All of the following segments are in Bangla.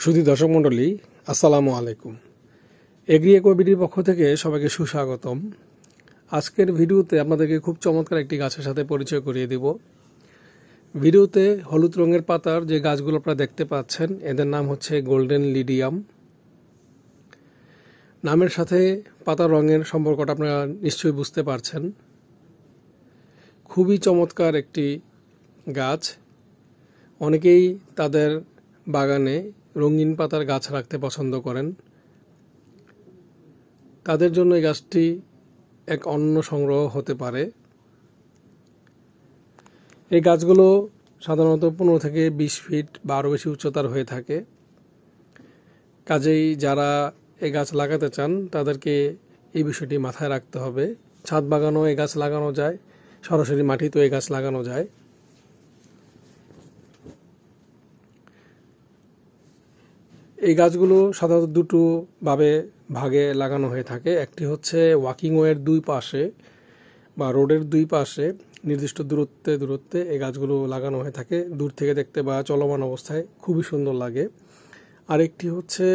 সুধী দর্শক মণ্ডলী, আসসালামু আলাইকুম। এগ্রি ইকোবিডির পক্ষ থেকে সবাইকে সুস্বাগতম। আজকের ভিডিওতে আপনাদেরকে খুব চমৎকার একটি গাছের সাথে পরিচয় করিয়ে দিব। ভিডিওতে হলুদ রঙের পাতার যে গাছগুলো আপনারা দেখতে পাচ্ছেন, এদের নাম হচ্ছে গোল্ডেন লিডিয়াম। নামের সাথে পাতার রঙের সম্পর্কটা আপনারা নিশ্চয়ই বুঝতে পারছেন। খুবই চমৎকার একটি গাছ। অনেকেই তাদের বাগানে রঙিন পাতার গাছ রাখতে পছন্দ করেন। তাদের জন্য এই গাছটি এক অন্য সংগ্রহ হতে পারে। এই গাছগুলো সাধারণত 15 থেকে 20 ফিট বা আরও বেশি উচ্চতার হয়ে থাকে। কাজেই যারা এই গাছ লাগাতে চান তাদেরকে এই বিষয়টি মাথায় রাখতে হবে। ছাদ বাগানও এই গাছ লাগানো যায়, সরাসরি মাটিতেও এই গাছ লাগানো যায়। এই গাছগুলো সাধারণত দুটো ভাগে লাগানো হয়ে থাকে। একটি হচ্ছে ওয়াকিং ওয়ের দুই পাশে বা রোডের দুই পাশে নির্দিষ্ট দূরত্বে এই গাছগুলো লাগানো হয়ে থাকে। দূর থেকে দেখতে বা চলমান অবস্থায় খুবই সুন্দর লাগে। আরেকটি হচ্ছে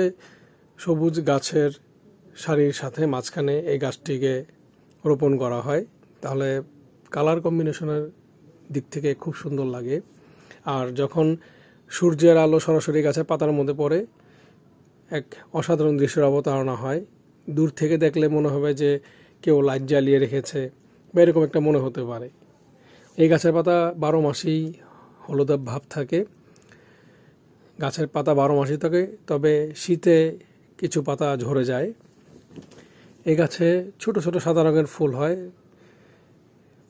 সবুজ গাছের সারির সাথে মাঝখানে এই গাছটিকে রোপণ করা হয়, তাহলে কালার কম্বিনেশনের দিক থেকে খুব সুন্দর লাগে। আর যখন সূর্যের আলো সরাসরি গাছের পাতার মধ্যে পড়ে, এক অসাধারণ দৃশ্যের অবতারণা হয়। দূর থেকে দেখলে মনে হবে যে কেউ লাইট জ্বালিয়ে রেখেছে বা এরকম একটা মনে হতে পারে। এই গাছের পাতা 12 মাসই হলুদাভ ভাব থাকে। গাছের পাতা 12 মাসই থাকে, তবে শীতে কিছু পাতা ঝরে যায়। এই গাছে ছোট ছোট সাদা রঙের ফুল হয়।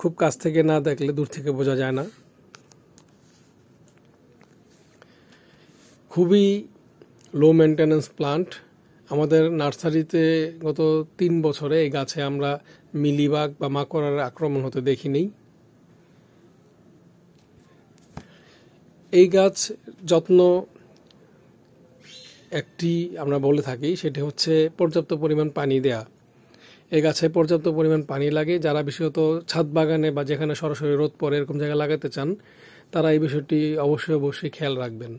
খুব কাছ থেকে না দেখলে দূর থেকে বোঝা যায় না। খুবই লো মেনটেন্যান্স প্লান্ট। আমাদের নার্সারিতে গত 3 বছরে এই গাছে আমরা মিলিবাগ বা মাকড়ার আক্রমণ হতে দেখিনি। এই গাছ যত্ন একটি আমরা বলে থাকি, সেটি হচ্ছে পর্যাপ্ত পরিমাণ পানি দেয়া। এই গাছে পর্যাপ্ত পরিমাণ পানি লাগে। যারা বিশেষত ছাদ বাগানে বা যেখানে সরাসরি রোদ পড়ে এরকম জায়গায় লাগাতে চান, তারা এই বিষয়টি অবশ্যই খেয়াল রাখবেন।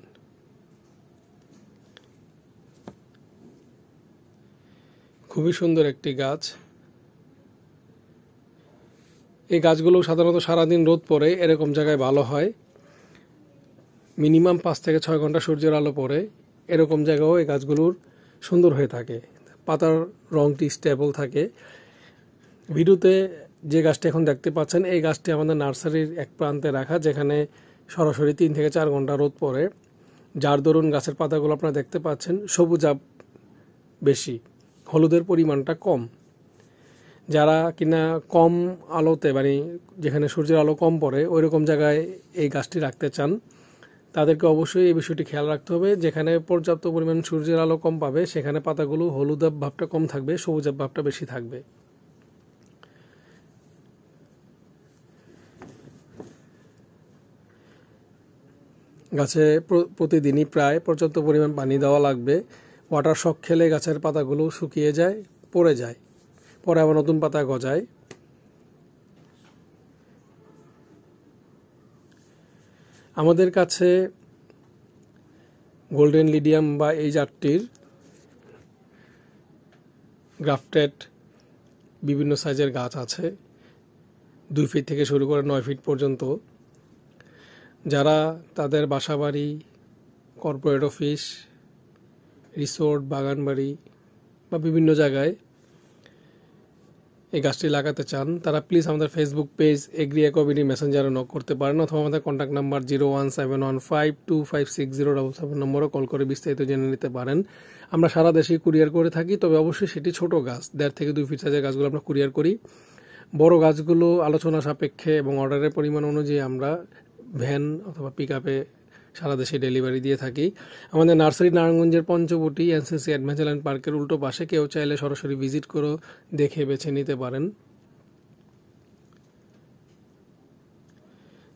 খুবই সুন্দর একটি গাছ। এই গাছগুলো সাধারণত সারাদিন রোদ পড়ে এরকম জায়গায় ভালো হয়। মিনিমাম 5 থেকে 6 ঘন্টা সূর্যের আলো পড়ে এরকম জায়গাও এই গাছগুলোর সুন্দর হয়ে থাকে। পাতার রঙটি স্টেবল থাকে। ভিডিওতে যে গাছটি এখন দেখতে পাচ্ছেন, এই গাছটি আমাদের নার্সারির এক প্রান্তে রাখা, যেখানে সরাসরি 3 থেকে 4 ঘন্টা রোদ পড়ে, যার দরুন গাছের পাতাগুলো আপনারা দেখতে পাচ্ছেন সবুজাভ বেশি, হলুদের পরিমাণটা কম। যারা কিনা কম আলোতে মানে যেখানে সূর্যের আলো কম পড়ে ওইরকম জায়গায় এই গাছটি রাখতে চান, তাদেরকে অবশ্যই এই বিষয়টি খেয়াল রাখতে হবে। যেখানে পর্যাপ্ত পরিমাণ সূর্যের আলো কম পাবে সেখানে পাতাগুলো হলুদাভ ভাবটা কম থাকবে, সবুজাভ ভাবটা বেশি থাকবে। গাছে প্রতিদিনই প্রায় পর্যাপ্ত পরিমাণ পানি দেওয়া লাগবে। ওয়াটার শক খেলে গাছের পাতাগুলো শুকিয়ে যায়, পড়ে যায়, পরে আবার নতুন পাতা গজায়। আমাদের কাছে গোল্ডেন লিডিয়াম বা এই জাতটির গ্রাফটেড বিভিন্ন সাইজের গাছ আছে, 2 ফিট থেকে শুরু করে 9 ফিট পর্যন্ত। যারা তাদের বাসাবাড়ি, কর্পোরেট অফিস, রিসোর্ট, বাগানবাড়ি বা বিভিন্ন জায়গায় এই গাছটি লাগাতে চান, তারা প্লিজ আমাদের ফেসবুক পেজ এগ্রি ইকোবিডি মেসেঞ্জারে নক করতে পারেন, অথবা আমাদের কন্ট্যাক্ট নাম্বার 01715256077 নম্বরও কল করে বিস্তারিত জেনে নিতে পারেন। আমরা সারা দেশে কুরিয়ার করে থাকি, তবে অবশ্যই সেটি ছোট গাছ, 1.5 থেকে 2 ফিট সাইজের গাছগুলো আমরা কুরিয়ার করি। বড় গাছগুলো আলোচনা সাপেক্ষে এবং অর্ডারের পরিমাণ অনুযায়ী আমরা ভ্যান অথবা পিকআপে সারা দেশে ডেলিভারি দিয়ে থাকি। আমাদের নার্সারি নারায়ণগঞ্জের পঞ্চবটি এনসিসি অ্যাডভেঞ্চারল্যান্ড পার্কের উল্টো পাশে। কেউ চাইলে সরাসরি ভিজিট করে দেখে বেছে নিতে পারেন।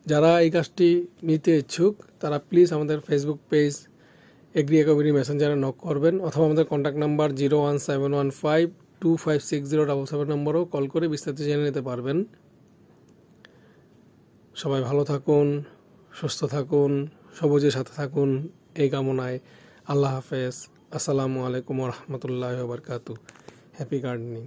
যারা এই গাছটি নিতে ইচ্ছুক তারা প্লিজ আমাদের ফেসবুক পেজ এগ্রি ইকোবিডি মেসেঞ্জারে নক করবেন, অথবা আমাদের কন্ট্যাক্ট নাম্বার 01715256077 নম্বরও কল করে বিস্তারিত জেনে নিতে পারবেন। সবাই ভালো থাকুন, সুস্থ থাকুন, সবুজের সাথে থাকুন, এই কামনায় আল্লাহ হাফেজ। আসসালামু আলাইকুম রহমতুল্লাহ বারকাতু। Happy gardening.